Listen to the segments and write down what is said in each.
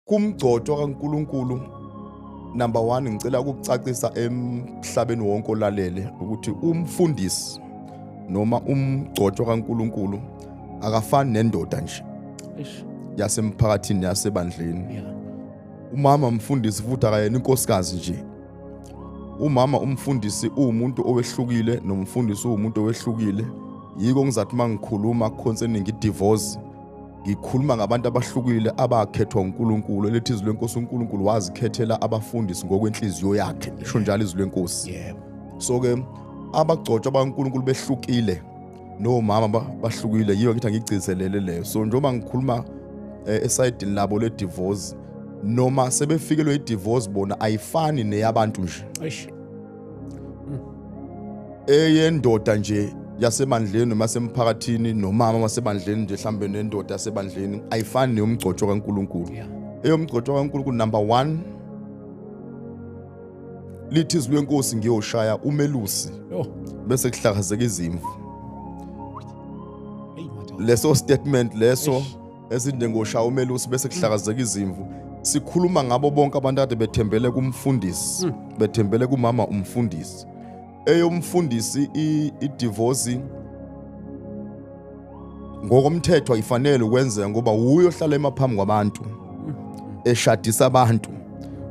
Kumgcotshwa kaNkulunkulu, number 1 ngicela ukucacisa emhlabeni wonke olalele ukuthi umfundisi noma umgcotshwa kaNkulunkulu akafani nendoda nje yasemphakathini yasebandleni. Umama umfundisi futhi akayena inkosikazi nje. Umama umfundisi umuntu owehlukile nomfundisi umuntu owehlukile. Yiko ngizathi mangikhuluma concerning idivorce ngikhuluma ngabantu abahlukile abakhethwa uNkulunkulu. Lethi izwi lenkosi uNkulunkulu wazikhethela abafundisi ngokwenhliziyo yakhe. Isho njalo izwi lenkosi. Yebo. So ke abagcotshwa baNkulunkulu behlukile nomama bahlukile, yiyo ngithi ngigcizelele leyo. So njengoba ngikhuluma esayidini labo le divorce noma sebefikelwe idivorce bona ayifani neyabantu nje. Eyendoda nje yasemandleni noma yasemphakathini nomama wasebandleni nje mhlambe nendoda yasebandleni ayifani neyomgcotshwa kaNkulunkulu. Eyomgcotshwa kaNkulunkulu number 1 lithi izwi lenkosi ngiyoshaya umelusi bese kuhlakazeka izimvu. Leso statement leso esinde ngoshaya umelusi bese kuhlakazeka izimvu sikhuluma ngabo bonke abantu ade bethembele kumfundisi, bethembele kumama umfundisi. Eyomfundisi idivorce ngokomthetho ayifanele ukwenza ngoba uyo ohlala emaphambi kwabantu eshadisa abantu,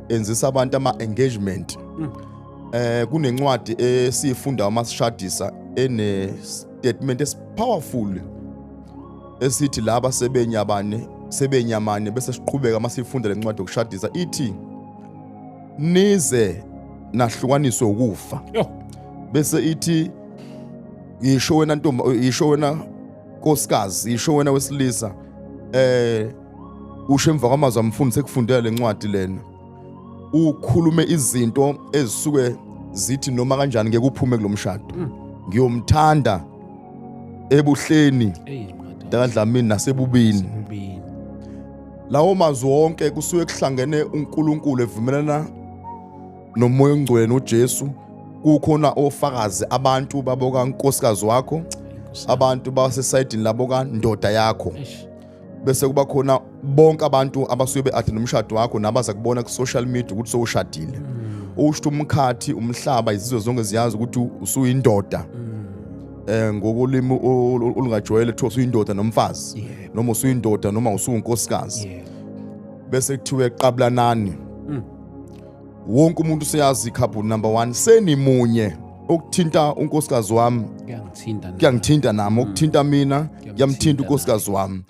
enzisa abantu ama-engagement. Kunencwadi esifunda amasishadisa ene statement esipowerful esithi laba sebenyamane bese siqhubeka masifunda lencwadi yokushadisa ithi nize nahlukaniswe ukufa. Bese ithi yisho wena ntombi, yisho wena nkosikazi, yisho wena wesilisa, usho emva kwamazwi amfundisi ekufundela lencwadi lena ukhulume izinto ezisuke zithi noma kanjani ngeke uphume kulomshado. Ngiyomthanda ebuhleni dadlamini nasebubini. Lawo mazwi wonke kusuke kuhlangene uNkulunkulu evumelana nomoya ongcwele noJesu. Kukhona ofakazi abantu baboka nkosikazi wakho, abantu basesayidini labo kandoda yakho. Bese kuba khona bonke abantu abasuke beattend umshado wakho nabaza kubona ku social media ukuthi sowushadile. Usho umkhathi umhlaba izizwe zonke ziyazi ukuthi usuyindoda. Ngokulimi olungajwayele ukuthi usuyindoda nomfazi noma usuyindoda noma usunkosikazi. Bese kuthiwe qablanani. Wonke umuntu useyazi couple number 1 senimunye okuthinta unkosikazi wami kuyangithinta nami, okuthinta mina yamthinta unkosikazi wami.